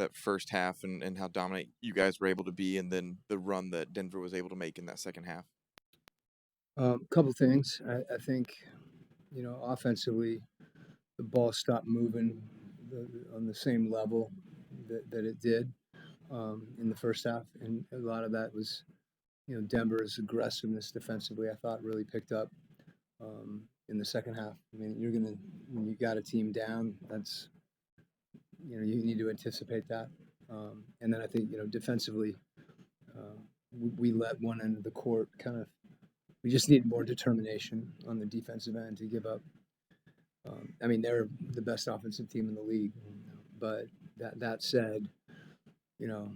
that first half and how dominant you guys were able to be, and then the run that Denver was able to make in that second half? Couple things. I think, offensively, the ball stopped moving on the same level that it did in the first half, and a lot of that was, Denver's aggressiveness defensively. I thought really picked up in the second half. I mean, when you got a team down, you need to anticipate that. And then I think, defensively, we let one end of the court kind of. We just need more determination on the defensive end to give up. I mean, they're the best offensive team in the league, but that said, you know,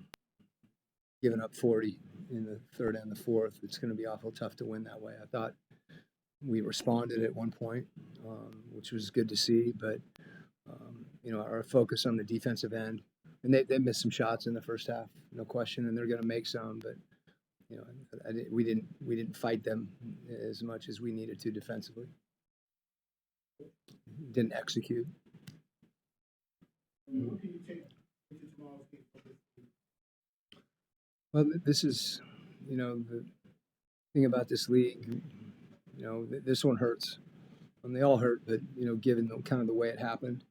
giving up 40 in the third and the fourth, it's going to be awful tough to win that way. I thought we responded at one point, which was good to see, but our focus on the defensive end, and they missed some shots in the first half, no question, and they're going to make some, but we didn't fight them as much as we needed to defensively. Didn't execute. Well, this is, the thing about this league. This one hurts. They all hurt, but given kind of the way it happened,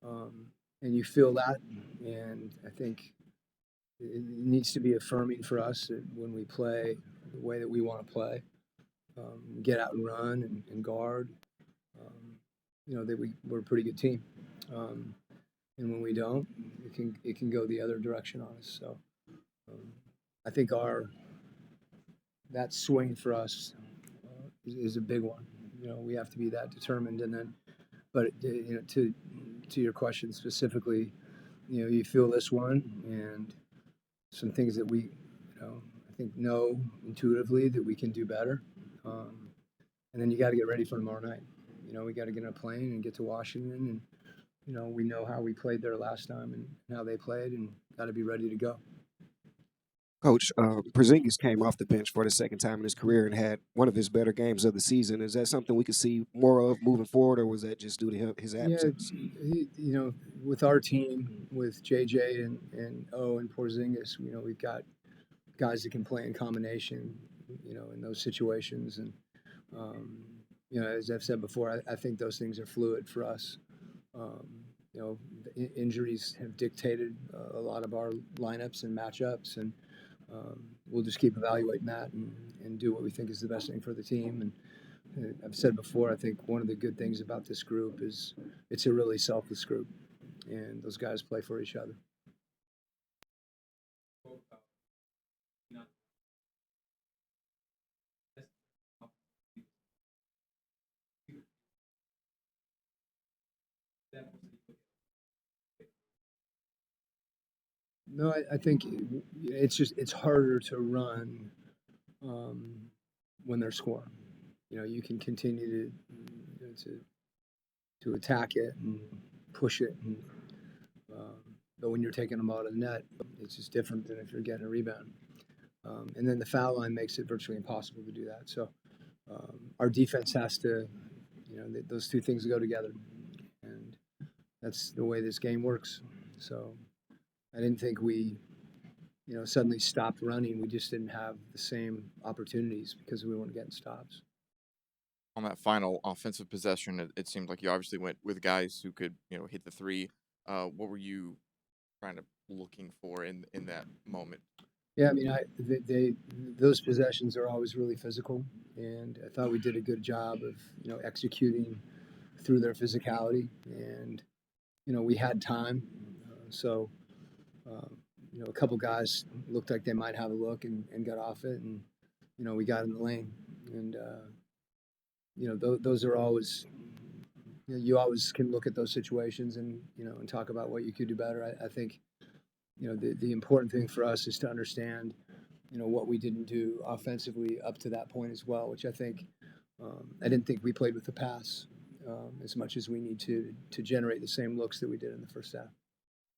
and you feel that, and I think it needs to be affirming for us that when we play the way that we want to play, get out and run and guard, that we're a pretty good team. And when we don't, it can go the other direction on us. So I think that swing for us is a big one. We have to be that determined, and then, but to your question specifically, you feel this one and some things that we, I think know intuitively that we can do better, and then you got to get ready for tomorrow night. We got to get on a plane and get to Washington, and we know how we played there last time and how they played, and got to be ready to go. Coach, Porzingis came off the bench for the second time in his career and had one of his better games of the season. Is that something we could see more of moving forward, or was that just due to his absence? Yeah, with our team, with JJ and O and Porzingis, we've got guys that can play in combination, in those situations. And, as I've said before, I think those things are fluid for us. Injuries have dictated a lot of our lineups and matchups, and we'll just keep evaluating that and do what we think is the best thing for the team. And I've said before, I think one of the good things about this group is it's a really selfless group, and those guys play for each other. No, I think it's harder to run when they're scoring. You can continue to attack it and push it, but when you're taking them out of the net, it's just different than if you're getting a rebound. And then the foul line makes it virtually impossible to do that. So our defense has to, those two things go together, and that's the way this game works. So I didn't think we, suddenly stopped running. We just didn't have the same opportunities because we weren't getting stops. On that final offensive possession, it seemed like you obviously went with guys who could, hit the three. What were you looking for in that moment? Yeah, I mean, those possessions are always really physical, and I thought we did a good job of, executing through their physicality, and we had time, so a couple guys looked like they might have a look and got off it, and we got in the lane, and those are always. You always can look at those situations and and talk about what you could do better. I think the important thing for us is to understand what we didn't do offensively up to that point as well, which I think I didn't think we played with the pass as much as we need to generate the same looks that we did in the first half.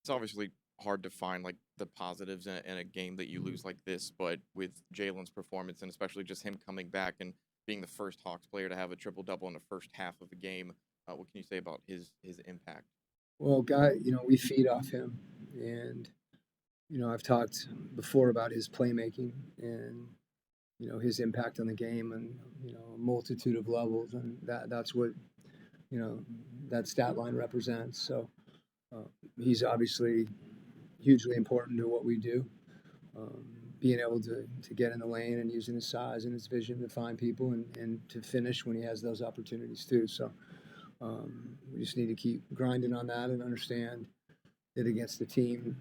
It's obviously hard to find the positives in a game that you lose like this, but with Jaylen's performance and especially just him coming back and being the first Hawks player to have a triple-double in the first half of a game, what can you say about his impact? Well, we feed off him, and I've talked before about his playmaking and his impact on the game and a multitude of levels, and that's what that stat line represents. So uh, he's obviously hugely important to what we do. Um, Being able to get in the lane and using his size and his vision to find people and to finish when he has those opportunities too. So we just need to keep grinding on that and understand that against a team,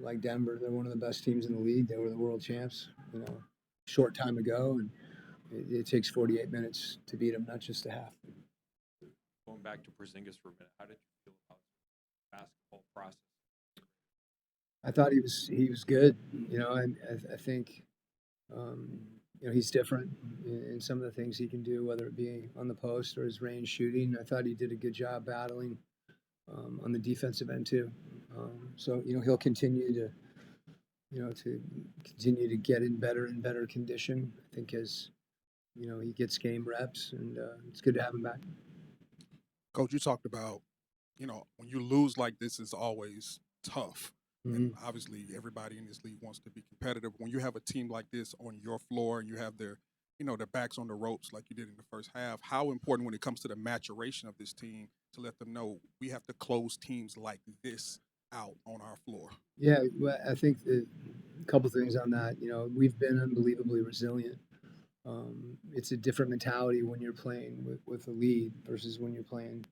like Denver, they're one of the best teams in the league. They were the world champs, short time ago, and it takes 48 minutes to beat them, not just a half. Going back to Porzingis for a minute, how did you feel about the basketball process? I thought he was good. I think he's different in some of the things he can do, whether it be on the post or his range shooting. I thought he did a good job battling on the defensive end too. So he'll continue to continue to get in better and better condition. I think as he gets game reps, and it's good to have him back. Coach, you talked about, when you lose like this, it's always tough. And obviously, everybody in this league wants to be competitive. When you have a team like this on your floor and you have their backs on the ropes like you did in the first half, how important when it comes to the maturation of this team to let them know we have to close teams like this out on our floor? Yeah, well, I think a couple things on that. We've been unbelievably resilient. It's a different mentality when you're playing with a lead versus when you're playing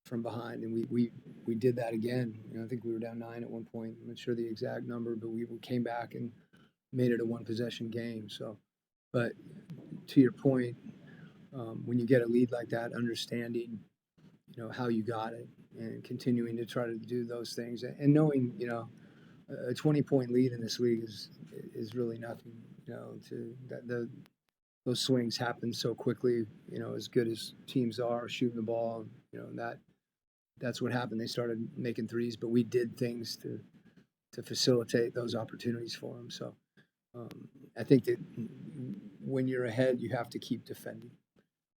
from behind, and we did that again. I think we were down 9 at one point. I'm not sure the exact number, but we came back and made it a one possession game. So, but to your point, when you get a lead like that, understanding how you got it and continuing to try to do those things, and knowing a 20-point lead in this league is really nothing. To that those swings happen so quickly. As good as teams are shooting the ball, that's what happened. They started making threes, but we did things to facilitate those opportunities for them. So I think that when you're ahead, you have to keep defending.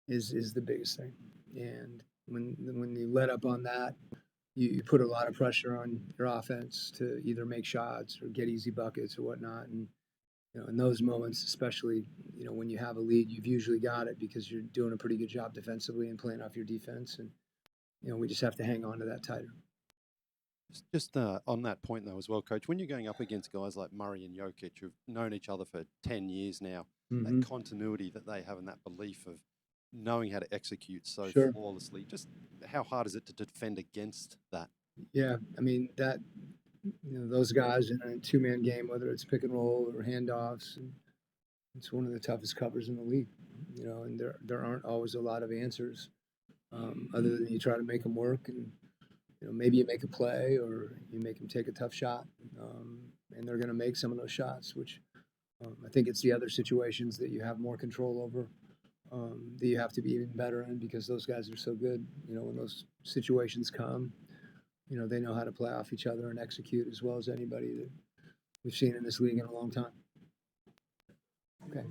Is the biggest thing. And when you let up on that, you put a lot of pressure on your offense to either make shots or get easy buckets or whatnot. And in those moments, especially when you have a lead, you've usually got it because you're doing a pretty good job defensively and playing off your defense. And we just have to hang on to that tighter. Just on that point, though, as well, Coach, when you're going up against guys like Murray and Jokic, who've known each other for 10 years now, that continuity that they have and that belief of knowing how to execute so Sure. flawlessly, just how hard is it to defend against that? Yeah, I mean, that those guys in a two-man game, whether it's pick and roll or handoffs, it's one of the toughest covers in the league. And there aren't always a lot of answers other than you try to make them work, and maybe you make a play or you make them take a tough shot, and they're going to make some of those shots, which I think it's the other situations that you have more control over, that you have to be even better in because those guys are so good. When those situations come, they know how to play off each other and execute as well as anybody that we've seen in this league in a long time. Okay.